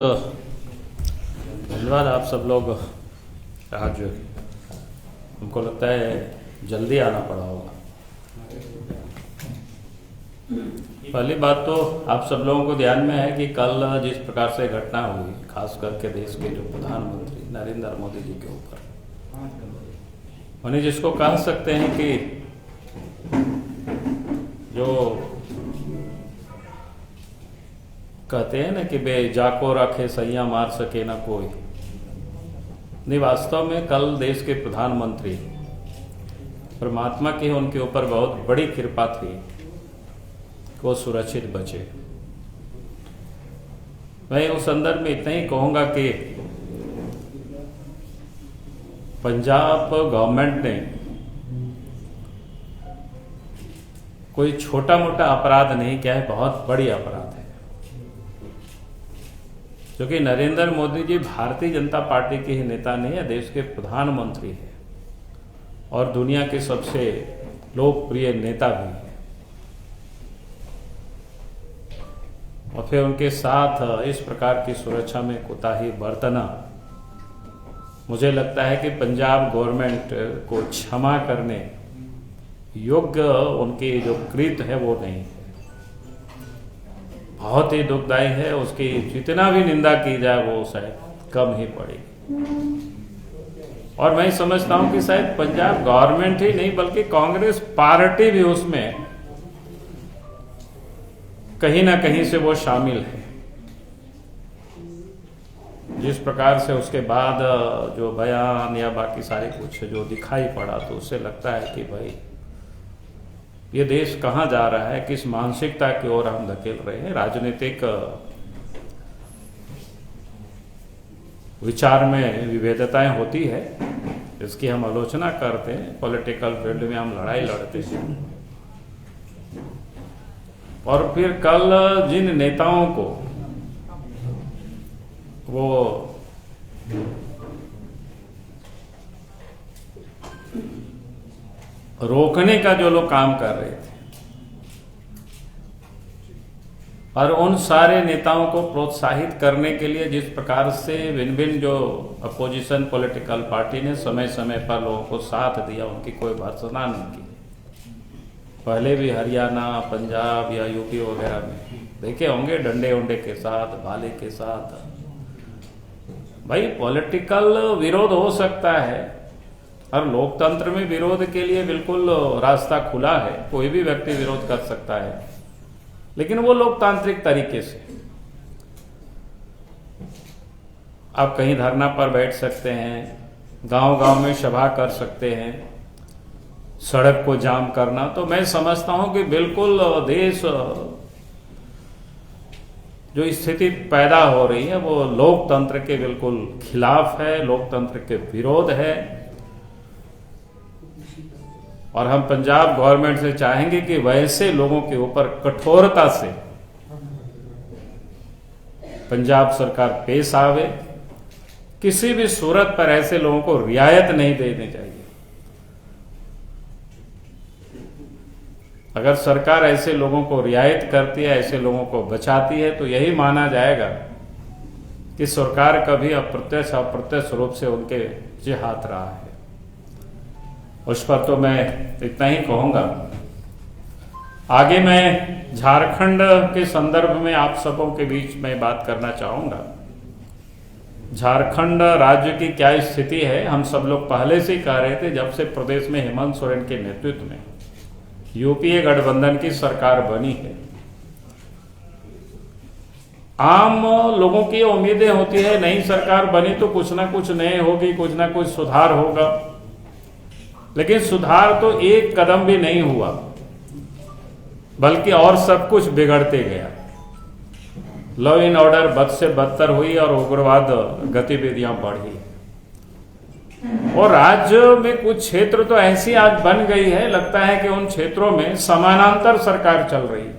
तो धन्यवाद आप सब लोग। आज हमको लगता है जल्दी आना पड़ा होगा। पहली बात तो आप सब लोगों को ध्यान में है कि कल जिस प्रकार से घटना हुई, खास करके देश के जो प्रधानमंत्री नरेंद्र मोदी जी के ऊपर, उन्हें जिसको कह सकते हैं कि जो कहते हैं ना कि बे जाको रखे सैया मार सके ना कोई, नहीं वास्तव में कल देश के प्रधानमंत्री परमात्मा की उनके ऊपर बहुत बड़ी कृपा थी कि वो सुरक्षित बचे। मैं उस संदर्भ में इतना ही कहूंगा कि पंजाब गवर्नमेंट ने कोई छोटा मोटा अपराध नहीं किया है, बहुत बड़ी अपराध है। क्योंकि नरेंद्र मोदी जी भारतीय जनता पार्टी के ही नेता नहीं है, देश के प्रधानमंत्री हैं और दुनिया के सबसे लोकप्रिय नेता भी हैं। और फिर उनके साथ इस प्रकार की सुरक्षा में कोताही बरतना, मुझे लगता है कि पंजाब गवर्नमेंट को क्षमा करने योग्य उनकी जो कृत्य है वो नहीं है। बहुत ही दुखदायी है। उसकी जितना भी निंदा की जाए वो शायद कम ही पड़ेगी। और मैं समझता हूं कि शायद पंजाब गवर्नमेंट ही नहीं बल्कि कांग्रेस पार्टी भी उसमें कहीं ना कहीं से वो शामिल है। जिस प्रकार से उसके बाद जो बयान या बाकी सारे कुछ जो दिखाई पड़ा, तो उससे लगता है कि भाई ये देश कहाँ जा रहा है, किस मानसिकता की ओर हम धकेल रहे हैं। राजनीतिक विचार में विभेदताएं होती है, इसकी हम आलोचना करते हैं। पॉलिटिकल फील्ड में हम लड़ाई लड़ते हैं। और फिर कल जिन नेताओं को वो रोकने का जो लोग काम कर रहे थे, और उन सारे नेताओं को प्रोत्साहित करने के लिए जिस प्रकार से भिन्न भिन्न जो अपोजिशन पॉलिटिकल पार्टी ने समय समय पर लोगों को साथ दिया, उनकी कोई भर्त्सना नहीं की। पहले भी हरियाणा, पंजाब या यूपी वगैरह में देखे होंगे, डंडे उंडे के साथ, भाले के साथ। भाई पॉलिटिकल विरोध हो सकता है और लोकतंत्र में विरोध के लिए बिल्कुल रास्ता खुला है, कोई भी व्यक्ति विरोध कर सकता है, लेकिन वो लोकतांत्रिक तरीके से। आप कहीं धरना पर बैठ सकते हैं, गांव-गांव में सभा कर सकते हैं, सड़क को जाम करना, तो मैं समझता हूं कि बिल्कुल देश जो स्थिति पैदा हो रही है वो लोकतंत्र के बिल्कुल खिलाफ है, लोकतंत्र के विरोध है। और हम पंजाब गवर्नमेंट से चाहेंगे कि वैसे लोगों के ऊपर कठोरता से पंजाब सरकार पेश आवे। किसी भी सूरत पर ऐसे लोगों को रियायत नहीं देनी चाहिए। अगर सरकार ऐसे लोगों को रियायत करती है, ऐसे लोगों को बचाती है, तो यही माना जाएगा कि सरकार कभी अप्रत्यक्ष रूप से उनके पीछे हाथ रहा है। उस पर तो मैं इतना ही कहूंगा। आगे मैं झारखंड के संदर्भ में आप सबों के बीच में बात करना चाहूंगा। झारखंड राज्य की क्या स्थिति है, हम सब लोग पहले से ही कह रहे थे, जब से प्रदेश में हेमंत सोरेन के नेतृत्व में यूपीए गठबंधन की सरकार बनी है। आम लोगों की उम्मीदें होती है, नई सरकार बनी तो कुछ ना कुछ नए होगी, कुछ ना कुछ सुधार होगा, लेकिन सुधार तो एक कदम भी नहीं हुआ, बल्कि और सब कुछ बिगड़ते गया। लॉ एंड ऑर्डर बद से बदतर हुई और उग्रवाद गतिविधियां बढ़ी। और राज्य में कुछ क्षेत्र तो ऐसी आज बन गई है, लगता है कि उन क्षेत्रों में समानांतर सरकार चल रही है।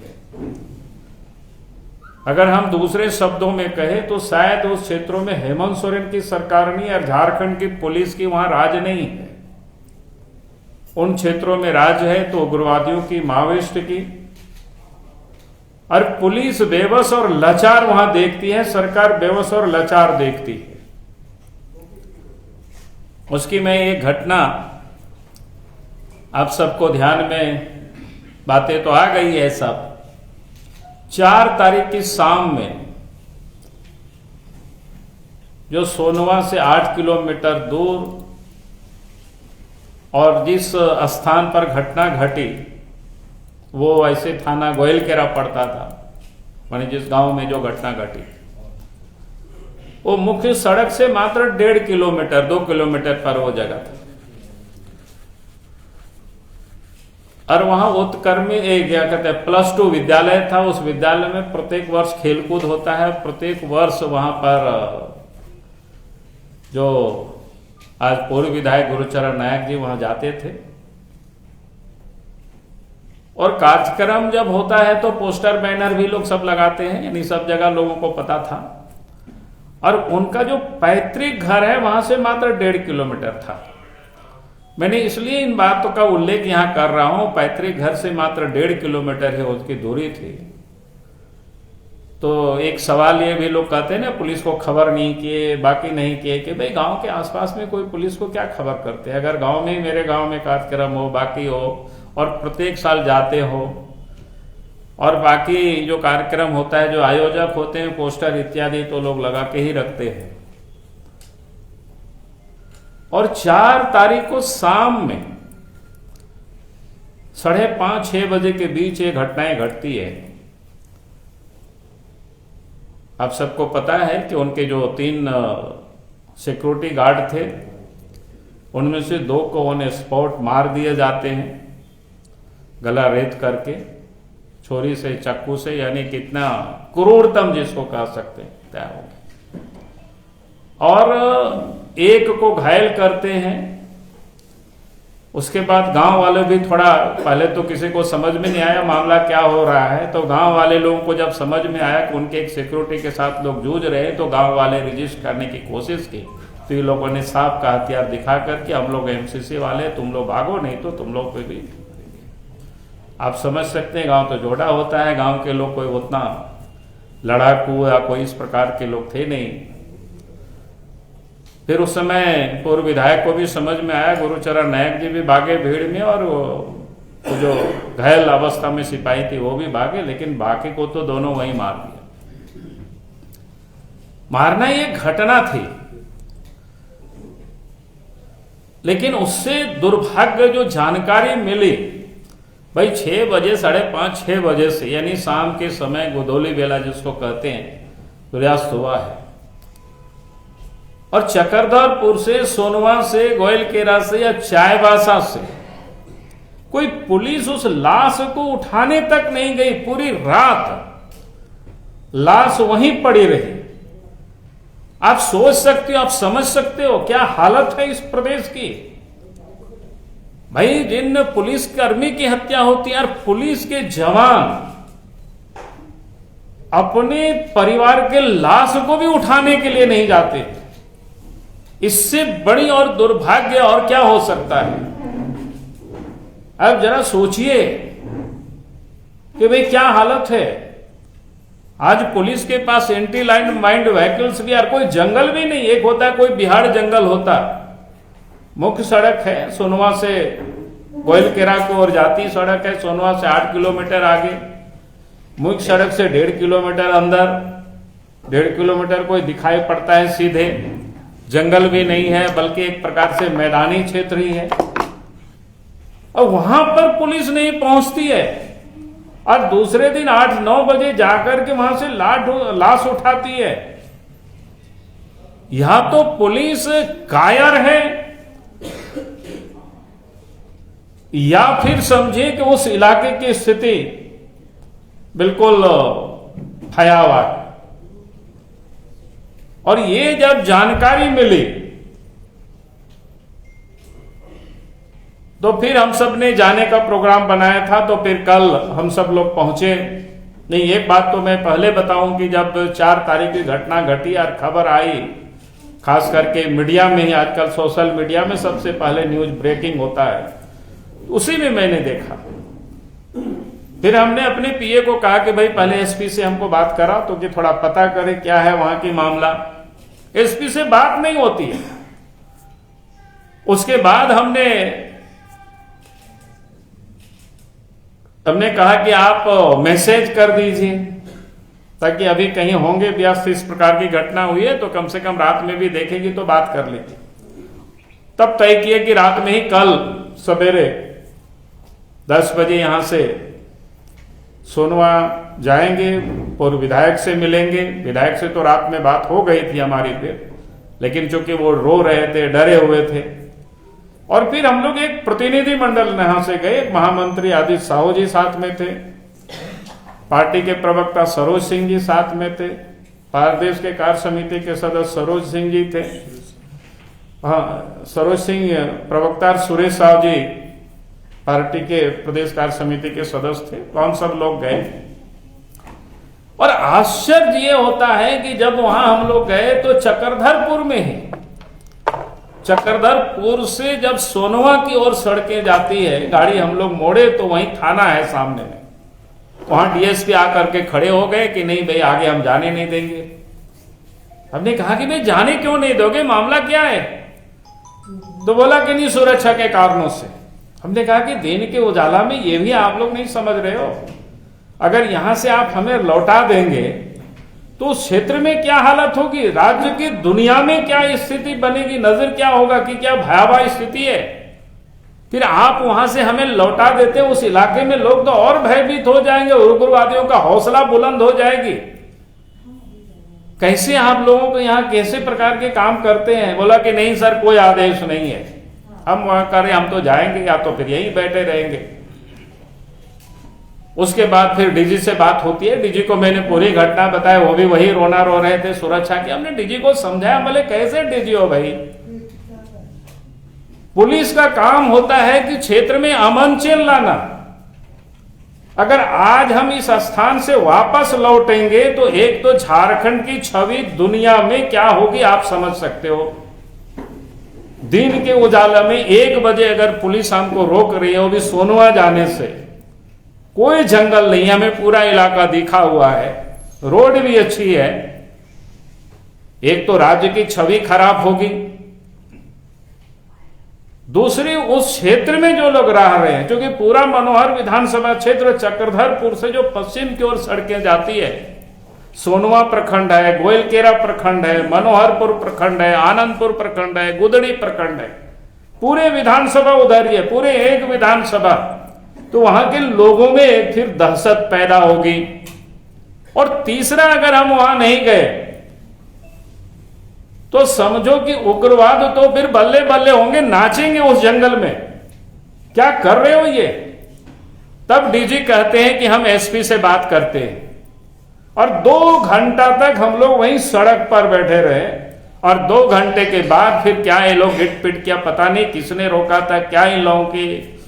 अगर हम दूसरे शब्दों में कहें तो शायद उस क्षेत्रों में हेमंत सोरेन की सरकार नहीं और झारखंड की पुलिस की वहां राज नहीं है। उन क्षेत्रों में राज है तो उग्रवादियों की, माओवादियों की, और पुलिस बेबस और लाचार वहां देखती है, सरकार बेबस और लाचार देखती है। उसकी मैं एक घटना आप सबको ध्यान में, बातें तो आ गई है सब। 4 तारीख की शाम में जो सोनवा से 8 किलोमीटर दूर और जिस स्थान पर घटना घटी वो ऐसे थाना गोयलकेरा पड़ता था, माने जिस गांव में जो घटना घटी वो मुख्य सड़क से मात्र 1.5 किलोमीटर 2 किलोमीटर पर वो जगह था। और वहां उत्कर्मी क्या कहते हैं +2 विद्यालय था। उस विद्यालय में प्रत्येक वर्ष खेलकूद होता है। प्रत्येक वर्ष वहां पर जो आज पूर्व विधायक गुरुचरण नायक जी वहां जाते थे और कार्यक्रम जब होता है तो पोस्टर बैनर भी लोग सब लगाते हैं, यानी सब जगह लोगों को पता था। और उनका जो पैतृक घर है वहां से मात्र 1.5 किलोमीटर था। मैंने इसलिए इन बातों का उल्लेख यहां कर रहा हूं, पैतृक घर से मात्र 1.5 किलोमीटर है उसकी दूरी थी। तो एक सवाल ये भी लोग कहते हैं ना, पुलिस को खबर नहीं किए, बाकी नहीं किए, कि भाई गांव के आसपास में कोई पुलिस को क्या खबर करते हैं। अगर गांव में मेरे गांव में कार्यक्रम हो, बाकी हो और प्रत्येक साल जाते हो और बाकी जो कार्यक्रम होता है, जो आयोजक होते हैं, पोस्टर इत्यादि तो लोग लगा के ही रखते हैं। और 4 तारीख को शाम में 5:30-6 बजे के बीच ये घटनाएं घटती है। आप सबको पता है कि उनके जो 3 सिक्योरिटी गार्ड थे उनमें से 2 को ऑन स्पॉट मार दिए जाते हैं, गला रेत करके, छोरी से, चाकू से, यानी कितना क्रूरतम जिसको कह सकते हैं तय हो गया। और एक को घायल करते हैं। उसके बाद गांव वाले भी थोड़ा, पहले तो किसी को समझ में नहीं आया मामला क्या हो रहा है, तो गांव वाले लोगों को जब समझ में आया कि उनके एक सिक्योरिटी के साथ लोग जूझ रहे हैं, तो गांव वाले रजिस्ट करने की कोशिश की। तो ये लोगों ने सांप का हथियार दिखा करके, हम लोग एमसीसी वाले, तुम लोग भागो नहीं तो तुम लोग पे भी। आप समझ सकते हैं गांव तो जोड़ा होता है, गांव के लोग कोई उतना लड़ाकू या कोई इस प्रकार के लोग थे नहीं। फिर उस समय पूर्व विधायक को भी समझ में आया, गुरुचरण नायक जी भी भागे भीड़ में, और वो जो घायल अवस्था में सिपाही थी वो भी भागे, लेकिन बाकी को तो दोनों वहीं मार दिया। मारना ये घटना थी, लेकिन उससे दुर्भाग्य जो जानकारी मिली, भाई 6 बजे 5:30-6 बजे से, यानी शाम के समय गोधूली बेला जिसको कहते हैं, सूर्यास्त हुआ है। और चक्रधरपुर से, सोनवा से, गोयलकेरा से या चायबासा से कोई पुलिस उस लाश को उठाने तक नहीं गई। पूरी रात लाश वहीं पड़ी रही। आप सोच सकते हो, आप समझ सकते हो क्या हालत है इस प्रदेश की। भाई जिन पुलिसकर्मी की हत्या होती है, और पुलिस के जवान अपने परिवार के लाश को भी उठाने के लिए नहीं जाते, इससे बड़ी और दुर्भाग्य और क्या हो सकता है। अब जरा सोचिए कि भाई क्या हालत है। आज पुलिस के पास एंटी लाइन माइंड व्हीकल्स भी, और कोई जंगल भी नहीं। एक होता है कोई बिहार जंगल होता, मुख्य सड़क है सोनवा से गोयलकेरा को और जाती सड़क है सोनवा से 8 किलोमीटर आगे, मुख्य सड़क से 1.5 किलोमीटर अंदर, 1.5 किलोमीटर कोई दिखाई पड़ता है सीधे। जंगल भी नहीं है, बल्कि एक प्रकार से मैदानी क्षेत्र ही है, और वहां पर पुलिस नहीं पहुंचती है। और दूसरे दिन 8-9 बजे जाकर के वहां से लाश उठाती है। यहां तो पुलिस कायर है, या फिर समझे कि उस इलाके की स्थिति बिल्कुल भयावह है। और ये जब जानकारी मिली तो फिर हम सब ने जाने का प्रोग्राम बनाया था। तो फिर कल हम सब लोग पहुंचे। नहीं, एक बात तो मैं पहले बताऊं कि जब 4 तारीख की घटना घटी और खबर आई, खास करके मीडिया में ही, आजकल सोशल मीडिया में सबसे पहले न्यूज ब्रेकिंग होता है, उसी में मैंने देखा फिर हमने अपने पीए को कहा कि भाई पहले एसपी से हमको बात करा तो कि थोड़ा पता करे क्या है वहां की मामला। एसपी से बात नहीं होती है। उसके बाद हमने कहा कि आप मैसेज कर दीजिए ताकि अभी कहीं होंगे व्यस्त, इस प्रकार की घटना हुई है तो कम से कम रात में भी देखेगी तो बात कर लेगी। तब तय किया कि रात में ही कल सवेरे 10 बजे यहां से सोनवा जाएंगे और विधायक से मिलेंगे। विधायक से तो रात में बात हो गई थी हमारी फिर, लेकिन चूंकि वो रो रहे थे, डरे हुए थे। और फिर हम लोग एक प्रतिनिधि मंडल यहां से गए। एक महामंत्री आदित्य साहू जी साथ में थे, पार्टी के प्रवक्ता सरोज सिंह जी साथ में थे, प्रदेश के कार्य समिति के सदस्य सरोज सिंह जी थे, हाँ सरोज सिंह प्रवक्ता, सुरेश साहू जी पार्टी के प्रदेश कार्य समिति के सदस्य थे। तो हम सब लोग गए और आश्चर्य ये होता है कि जब वहां हम लोग गए तो चक्रधरपुर में ही, चक्रधरपुर से जब सोनवा की ओर सड़कें जाती है, गाड़ी हम लोग मोड़े तो वहीं थाना है सामने में, वहां डीएसपी आकर के खड़े हो गए कि नहीं भाई आगे हम जाने नहीं देंगे। हमने कहा कि भाई जाने क्यों नहीं दोगे, मामला क्या है? तो बोला कि नहीं सुरक्षा के कारणों से। हमने कहा कि दिन के उजाला में ये भी आप लोग नहीं समझ रहे हो, अगर यहां से आप हमें लौटा देंगे तो उस क्षेत्र में क्या हालत होगी, राज्य की दुनिया में क्या स्थिति बनेगी, नजर क्या होगा कि क्या भयावह स्थिति है। फिर आप वहां से हमें लौटा देते, उस इलाके में लोग तो और भयभीत हो जाएंगे, उग्रवादियों का हौसला बुलंद हो जाएगी। कैसे आप लोगों को यहाँ कैसे प्रकार के काम करते हैं? बोला कि नहीं सर कोई आदेश नहीं है, हम वहां करें हम तो जाएंगे या तो फिर यहीं बैठे रहेंगे। उसके बाद फिर डीजी से बात होती है। डीजी को मैंने पूरी घटना बताई, वो भी वही रोना रो रहे थे सुरक्षा की। हमने डीजी को समझाया, बोले कैसे डीजी हो भाई, पुलिस का काम होता है कि क्षेत्र में अमन चैन लाना। अगर आज हम इस स्थान से वापस लौटेंगे तो एक तो झारखंड की छवि दुनिया में क्या होगी आप समझ सकते हो। दिन के उजाला में 1 बजे अगर पुलिस हमको रोक रही है, वो भी सोनवा जाने से, कोई जंगल नहीं, हमें पूरा इलाका दिखा हुआ है, रोड भी अच्छी है, एक तो राज्य की छवि खराब होगी, दूसरी उस क्षेत्र में जो लोग रह रहे हैं, क्योंकि पूरा मनोहर विधानसभा क्षेत्र चक्रधरपुर से जो पश्चिम की ओर सड़कें जाती है, सोनवा प्रखंड है, गोयलकेरा प्रखंड है, मनोहरपुर प्रखंड है, आनंदपुर प्रखंड है, गुदड़ी प्रखंड है, पूरे विधानसभा उधर ही है, पूरे एक विधानसभा। तो वहां के लोगों में फिर दहशत पैदा होगी। और तीसरा, अगर हम वहां नहीं गए तो समझो कि उग्रवाद तो फिर बल्ले बल्ले होंगे, नाचेंगे उस जंगल में, क्या कर रहे हो ये। तब डीजी कहते हैं कि हम एसपी से बात करते हैं, और 2 घंटा तक हम लोग वहीं सड़क पर बैठे रहे। और 2 घंटे के बाद फिर क्या ये लोग हिट पिट किया, पता नहीं किसने रोका था, क्या इन लोगों की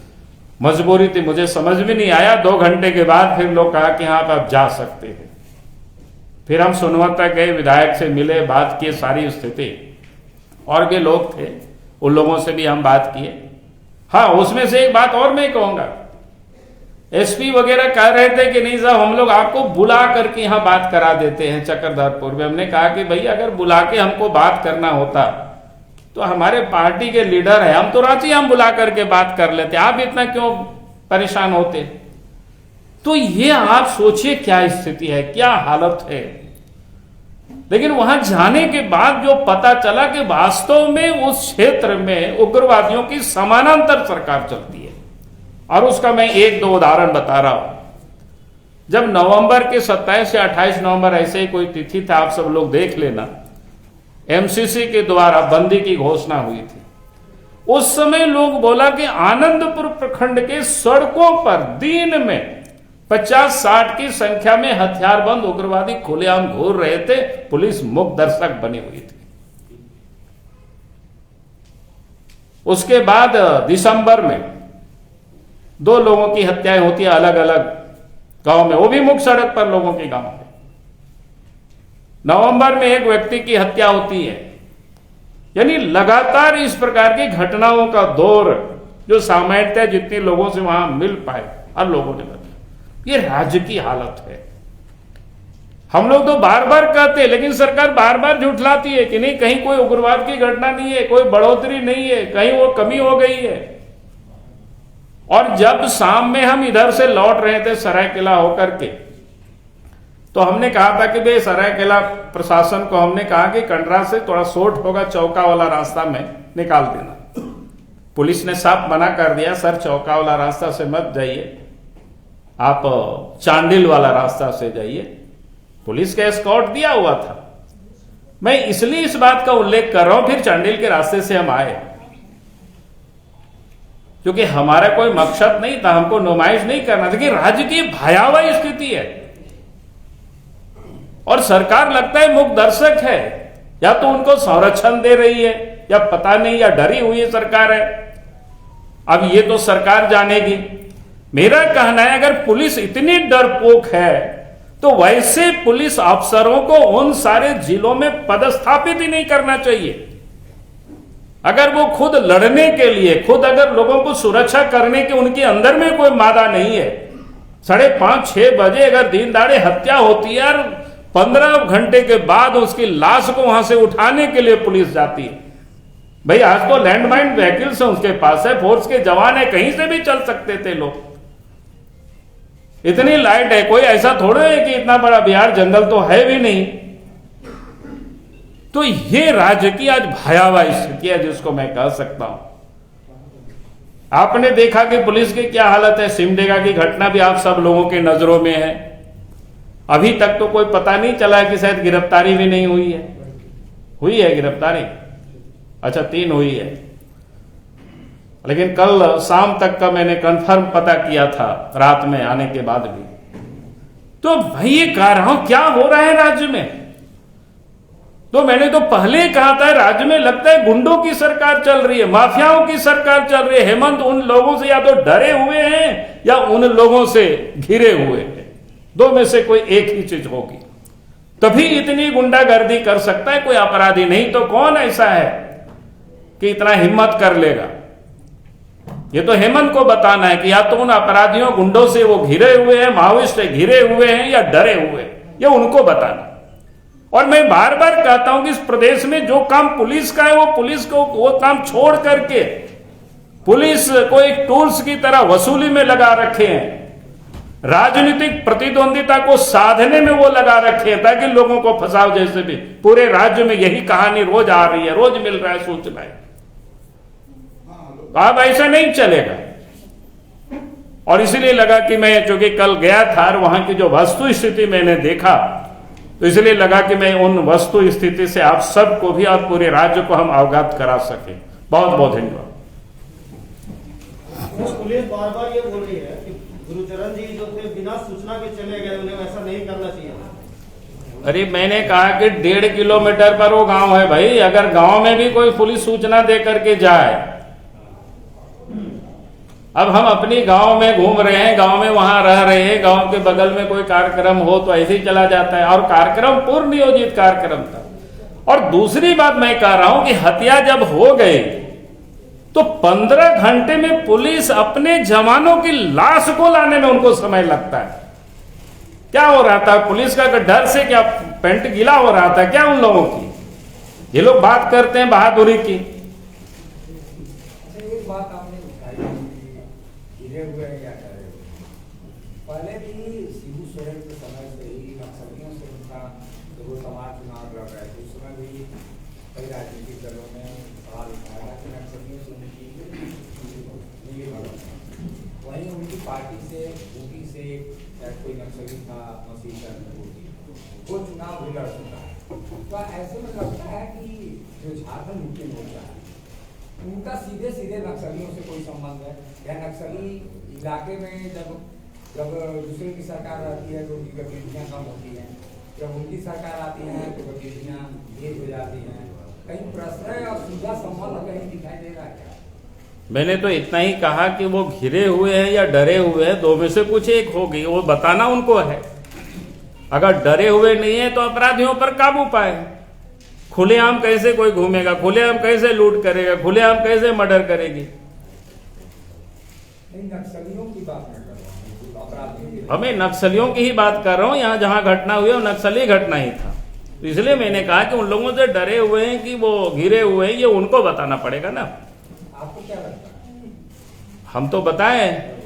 मजबूरी थी, मुझे समझ में नहीं आया। 2 घंटे के बाद फिर लोग कहा कि हाँ आप जा सकते हैं। फिर हम सोनवा तक गए, विधायक से मिले, बात किए सारी स्थिति, और भी लोग थे, उन लोगों से भी हम बात किए। हाँ, उसमें से एक बात और मैं कहूंगा, एसपी वगैरह कह रहे थे कि नहीं साहब हम लोग आपको बुला करके यहां बात करा देते हैं चक्रधरपुर में। हमने कहा कि भैया अगर बुला के हमको बात करना होता तो हमारे पार्टी के लीडर है, हम तो रांची हम बुला करके बात कर लेते, आप इतना क्यों परेशान होते। तो ये आप सोचिए क्या स्थिति है, क्या हालत है। लेकिन वहां जाने के बाद जो पता चला कि वास्तव में उस क्षेत्र में उग्रवादियों की समानांतर सरकार चलती है। और उसका मैं 1-2 उदाहरण बता रहा हूं। जब नवंबर के 27 या 28 नवंबर ऐसे ही कोई तिथि था, आप सब लोग देख लेना, एमसीसी के द्वारा बंदी की घोषणा हुई थी। उस समय लोग बोला कि आनंदपुर प्रखंड के सड़कों पर दिन में 50-60 की संख्या में हथियारबंद उग्रवादी खुलेआम घूर रहे थे, पुलिस मूक दर्शक बनी हुई थी। उसके बाद दिसंबर में 2 लोगों की हत्याएं होती है अलग अलग गांव में, वो भी मुख्य सड़क पर लोगों के गांव में। नवंबर में एक व्यक्ति की हत्या होती है। यानी लगातार इस प्रकार की घटनाओं का दौर जो सामान्यतः जितने लोगों से वहां मिल पाए और लोगों ने बताया, ये राज्य की हालत है। हम लोग तो बार बार कहते हैं, लेकिन सरकार बार बार झुठलाती है कि नहीं, कहीं कोई उग्रवाद की घटना नहीं है, कोई बढ़ोतरी नहीं है, कहीं वो कमी हो गई है। और जब शाम में हम इधर से लौट रहे थे सरायकेला होकर के, तो हमने कहा था कि भाई सरायकेला प्रशासन को हमने कहा कि कंडरा से थोड़ा शॉर्ट होगा, चौका वाला रास्ता में निकाल देना। पुलिस ने साफ मना कर दिया, सर चौका वाला रास्ता से मत जाइए, आप चांडिल वाला रास्ता से जाइए। पुलिस का एस्कॉर्ट दिया हुआ था। मैं इसलिए इस बात का उल्लेख कर रहा हूं, फिर चांडिल के रास्ते से हम आए, क्योंकि हमारा कोई मकसद नहीं था, हमको नुमाइश नहीं करना था कि राज्य की भयावह स्थिति है और सरकार लगता है मूक दर्शक है, या तो उनको संरक्षण दे रही है या पता नहीं, या डरी हुई सरकार है। अब ये तो सरकार जानेगी। मेरा कहना है अगर पुलिस इतनी डरपोक है तो वैसे पुलिस अफसरों को उन सारे जिलों में पदस्थापित ही नहीं करना चाहिए। अगर वो खुद लड़ने के लिए, खुद अगर लोगों को सुरक्षा करने के उनके अंदर में कोई मादा नहीं है, 5:30-6 बजे अगर दिन दाड़े हत्या होती है और 15 घंटे के बाद उसकी लाश को वहां से उठाने के लिए पुलिस जाती है। भाई आज तो लैंडमाइन व्हीकल्स है उसके पास है, फोर्स के जवान है, कहीं से भी चल सकते थे लोग। इतनी लाइट है, कोई ऐसा थोड़ा है कि इतना बड़ा बिहार जंगल तो है भी नहीं। तो ये राज्य की आज भयावह स्थिति है जिसको मैं कह सकता हूं। आपने देखा कि पुलिस की क्या हालत है। सिमडेगा की घटना भी आप सब लोगों के नजरों में है। अभी तक तो कोई पता नहीं चला कि शायद गिरफ्तारी भी नहीं हुई है। हुई है गिरफ्तारी? अच्छा 3 हुई है, लेकिन कल शाम तक का मैंने कंफर्म पता किया था, रात में आने के बाद भी। तो भाई ये कह रहा हूं क्या हो रहा है राज्य में। तो मैंने तो पहले कहा था राज्य में लगता है गुंडों की सरकार चल रही है, माफियाओं की सरकार चल रही है। हेमंत उन लोगों से या तो डरे हुए हैं या उन लोगों से घिरे हुए हैं, दो में से कोई एक ही चीज होगी। तभी इतनी गुंडागर्दी कर सकता है कोई अपराधी, नहीं तो कौन ऐसा है कि इतना हिम्मत कर लेगा। ये तो हेमंत को बताना है कि या तो उन अपराधियों गुंडों से वो घिरे हुए हैं, माओवादिस्ट घिरे हुए हैं या डरे हुए हैं, ये उनको बताना। और मैं बार बार कहता हूं कि इस प्रदेश में जो काम पुलिस का है वो पुलिस को वो काम छोड़ करके पुलिस को एक टूल्स की तरह वसूली में लगा रखे हैं, राजनीतिक प्रतिद्वंदिता को साधने में वो लगा रखे हैं ताकि लोगों को फंसाओ। जैसे भी पूरे राज्य में यही कहानी रोज आ रही है, रोज मिल रहा है सूचनाएं। अब ऐसा नहीं चलेगा। और इसीलिए लगा कि मैं, चूंकि कल गया था और वहां की जो वस्तु स्थिति मैंने देखा, तो इसलिए लगा कि मैं उन वस्तु स्थिति से आप सबको भी और पूरे राज्य को हम अवगत करा सके। बहुत बहुत धन्यवाद। पुलिस बार बार ये बोल रही है कि गुरुचरण जी जो थे बिना सूचना के चले गए, उन्हें ऐसा नहीं करना चाहिए। अरे मैंने कहा कि 1.5 किलोमीटर पर वो गांव है भाई। अगर गांव में भी कोई पुलिस सूचना दे करके जाए, अब हम अपनी गांव में घूम रहे हैं, गांव में वहां रह रहे हैं, गांव के बगल में कोई कार्यक्रम हो तो ऐसे ही चला जाता है, और कार्यक्रम पूर्व नियोजित कार्यक्रम था। और दूसरी बात मैं कह रहा हूं कि हत्या जब हो गई तो 15 घंटे में पुलिस अपने जवानों की लाश को लाने में उनको समय लगता है। क्या हो रहा था पुलिस का डर से? क्या पेंट गीला हो रहा था क्या उन लोगों की? ये लोग बात करते हैं बहादुरी की। एक बात आपने उठाई, गिरे हुए क्या कर रहे हो। पहले भी शिबू सोरेन के समय से ही नक्सलियों से उनका जो समाज चुनाव लड़ रहे थे, उस समय भी कई राजनीतिक दलों ने सवाल उठाया कि नक्सलियों से उनकी वहीं उनकी पार्टी से ऊटी से कोई नक्सली था वो चुनाव भी लड़ चुका है। तो ऐसे में लगता है कि जो झारखंड मुक्ति मोर्चा है उनका सीधे सीधे नक्सलियों से कोई संबंध है, या नक्सली इलाके में जब दूसरे की सरकार रहती है तो उनकी गतिविधियाँ कम होती हैं, जब उनकी सरकार आती है तो गतिविधियाँ तेज हो जाती हैं। कहीं प्रश्न और सीधा संबंध कहीं दिखाई दे रहा है क्या? मैंने तो इतना ही कहा कि वो घिरे हुए हैं या डरे हुए हैं, दो में से कुछ एक होगी, वो बताना उनको है। अगर डरे हुए नहीं है तो अपराधियों पर काबू पाए। खुलेआम कैसे कोई घूमेगा, खुलेआम कैसे लूट करेगा, खुलेआम कैसे मर्डर करेगी? नक्सलियों की बात मैं कर रहा हूँ, अपराधियों की मैं नक्सलियों की ही बात कर रहा हूँ। यहाँ जहाँ घटना हुई वो नक्सली घटना ही था, तो इसलिए मैंने कहा कि उन लोगों से डरे हुए हैं कि वो घिरे हुए हैं, ये उनको बताना पड़ेगा ना। आपको क्या लगता है? हम तो बताएं।